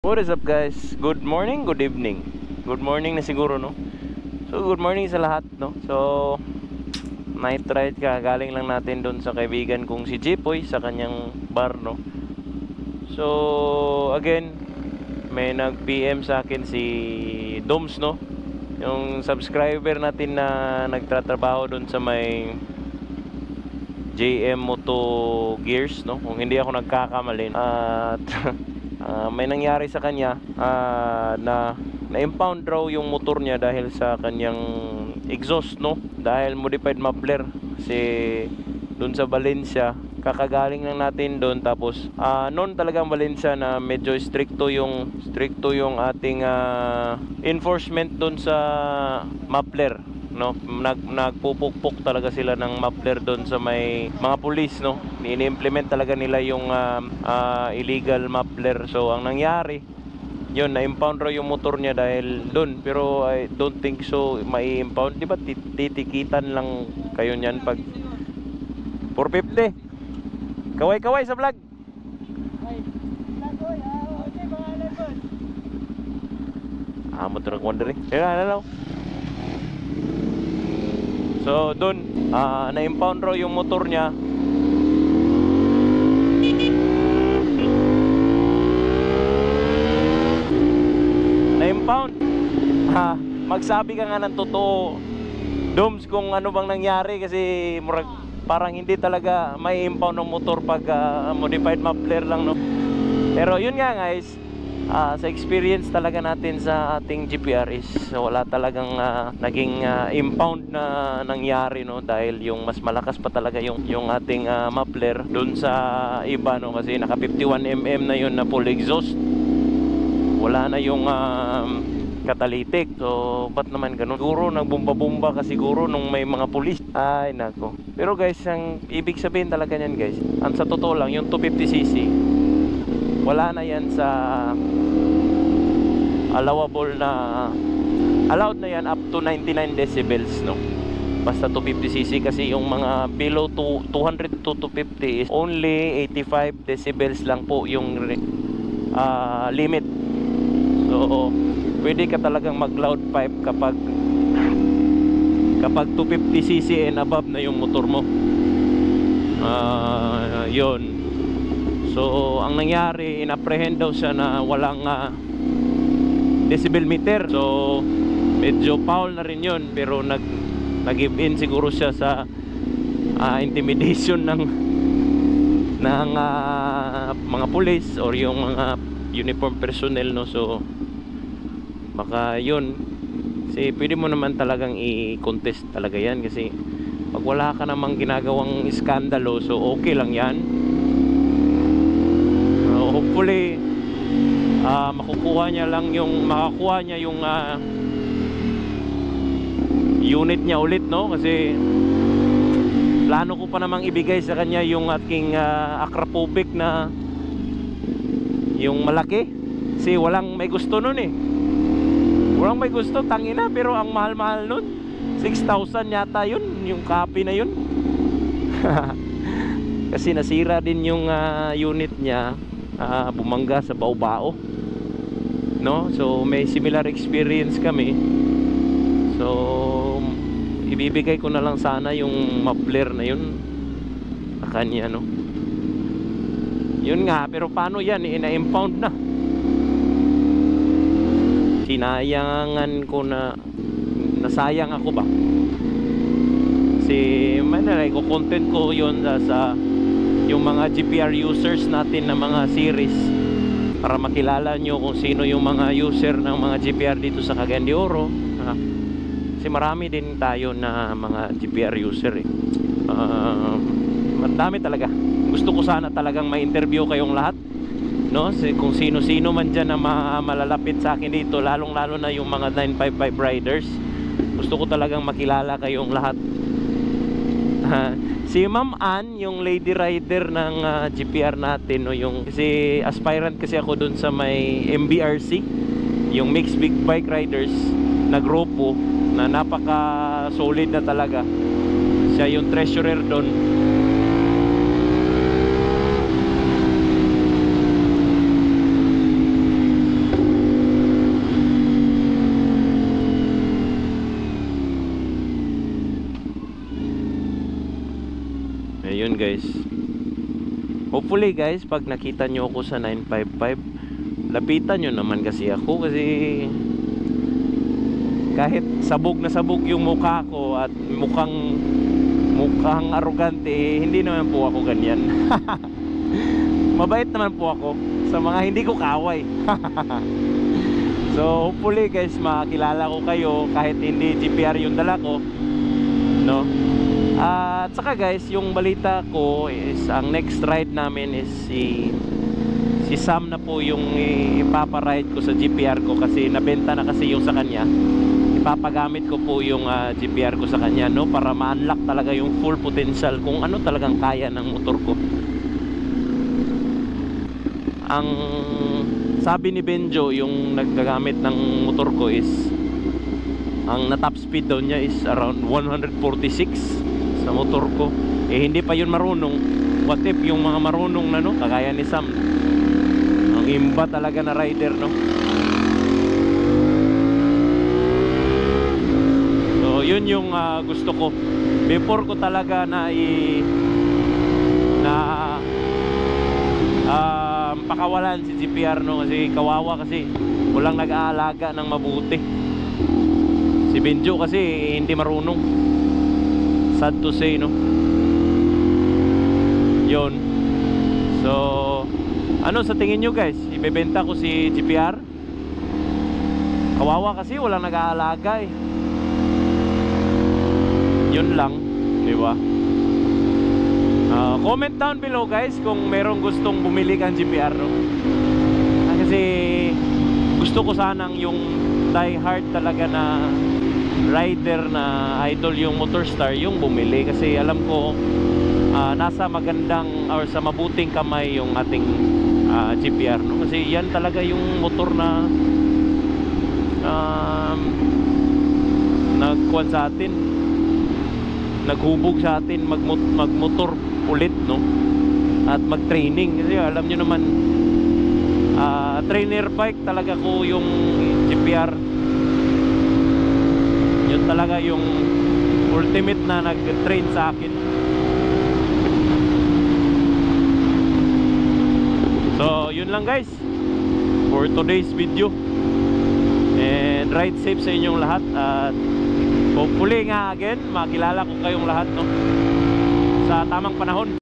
What is up guys? Good morning, good evening. Good morning na siguro, no? So good morning sa lahat, no? So night ride ka, galing lang natin doon sa kaibigan kong si Jipoy sa kanyang bar, no? So again, may nag-PM sa akin si Doms, no? Yung subscriber natin na nagtatrabaho doon sa may JM Moto Gears, no? Kung hindi ako nagkakamali. At may nangyari sa kanya na-impound raw yung motor niya dahil sa kanyang exhaust, no? Dahil modified muffler. Kasi doon sa Valencia, kakagaling lang natin doon. Tapos noon talagang Valencia na medyo stricto yung ating enforcement doon sa muffler, no? Nagpupukpok talaga sila ng muffler doon sa may mga pulis, no? Ini-implement talaga nila yung illegal muffler. So ang nangyari yun, na-impound raw yung motor niya dahil doon. Pero I don't think so mai-impound. Di ba titikitan lang kayo niyan pag 450? Kaway-kaway sa vlog. Motor ng wonder eh. Hello. So doon na-impound raw yung motor niya. Na-impound. Magsabi ka nga ng totoo, Doms, kung ano bang nangyari. Kasi parang hindi talaga may impound ng motor pag modified muffler lang, no? Pero yun nga guys, sa experience talaga natin sa ating GPR is wala talagang naging impound na nangyari, no? Dahil yung mas malakas pa talaga yung ating muffler dun sa iba, no? Kasi naka 51mm na yun na full exhaust. Wala na yung catalytic. So ba't naman ganun? Siguro nagbumba-bumba ka siguro nung may mga pulis. Ay nako. Pero guys, ang ibig sabihin talaga niyan guys, ang sa totoo lang, yung 250cc wala na yan sa allowable na, allowed na yan up to 99 decibels, no? Basta 250cc. kasi yung mga below 200 to 250 is only 85 decibels lang po yung limit. So pwede ka talagang mag loud pipe kapag 250cc and above na yung motor mo. Yun. So ang nangyari, inapprehend daw siya na walang decibel meter. So medyo foul na rin yun. Pero nag-give in siguro siya sa intimidation ng mga police or yung mga uniform personnel, no? So baka yun, kasi pwede mo naman talagang i-contest talaga yan. Kasi pag wala ka namang ginagawang iskandalo, so okay lang yan. Hopefully makakuha niya yung unit niya ulit, no? Kasi plano ko pa namang ibigay sa kanya yung aking Akrapovic na yung malaki. Kasi walang may gusto nun eh. Walang may gusto, tangina. Pero ang mahal-mahal nun, 6,000 yata yun, yung copy na yun. Kasi nasira din yung unit niya, bumangga sa bao-bao, no? So may similar experience kami. So ibibigay ko na lang sana yung muffler na yun sa kanya, no? Yun nga, pero paano yan? Ina-impound na. Sinayangan ko na, nasayang ako ba? Kasi ko content ko yun sa yung mga GPR users natin na mga series, para makilala nyo kung sino yung mga user ng mga GPR dito sa Cagayan de Oro. Kasi marami din tayo na mga GPR user eh. Madami talaga. Gusto ko sana talagang ma-interview kayong lahat, no? Kung sino-sino man dyan na malalapit sa akin dito, lalong-lalo na yung mga 955 riders. Gusto ko talagang makilala kayong lahat. Si Ma'am Ann, yung lady rider ng GPR natin, no? Kasi aspirant kasi ako dun sa may MBRC, yung Mixed Big Bike Riders na grupo na napaka solid na talaga. Siya yung treasurer dun. guys. Hopefully guys, pag nakita nyo ako sa 955, lapitan nyo naman kasi ako, kasi kahit sabog na sabog yung mukha ko at mukhang arrogante, hindi naman po ako ganyan. Mabait naman po ako sa mga hindi ko kaaway. So hopefully guys, makilala ko kayo kahit hindi GPR yung dala ko, no? At saka guys, yung balita ko is ang next ride namin is si Sam na po yung ipaparide ko sa GPR ko, kasi nabenta na kasi yung sa kanya. Ipapagamit ko po yung GPR ko sa kanya, no, para ma-unlock talaga yung full potential kung ano talagang kaya ng motor ko. Ang sabi ni Benjo, yung naggagamit ng motor ko, is ang na top speed daw niya is around 146 sa motor ko. Hindi pa yun marunong. What if yung mga marunong na, no, kagaya ni Sam, ang imba talaga na rider, no? So yun yung gusto ko before ko talaga na pakawalan si GPR, no, kasi kawawa, kasi walang nag-aalaga ng mabuti. Si Benjo kasi hindi marunong, sad to say, no. Yun. So ano sa tingin nyo guys, ibebenta ko si GPR? Kawawa kasi walang nag-aalaga eh. Yun lang, di ba? Comment down below guys kung merong gustong bumili kang GPR, no? Kasi gusto ko sanang yung die hard talaga na rider na idol yung Motorstar yung bumili, kasi alam ko nasa magandang or sa mabuting kamay yung ating GPR, no? Kasi yan talaga yung motor na nagkuhan sa atin, naghubog sa atin magmotor ulit, no, at mag-training. Kasi alam nyo naman, trainer bike talaga ko yung GPR. Yun talaga yung ultimate na nag-train sa akin. So yun lang guys for today's video, and ride safe sa inyong lahat, at hopefully nga again makilala ko kayong lahat, no, sa tamang panahon.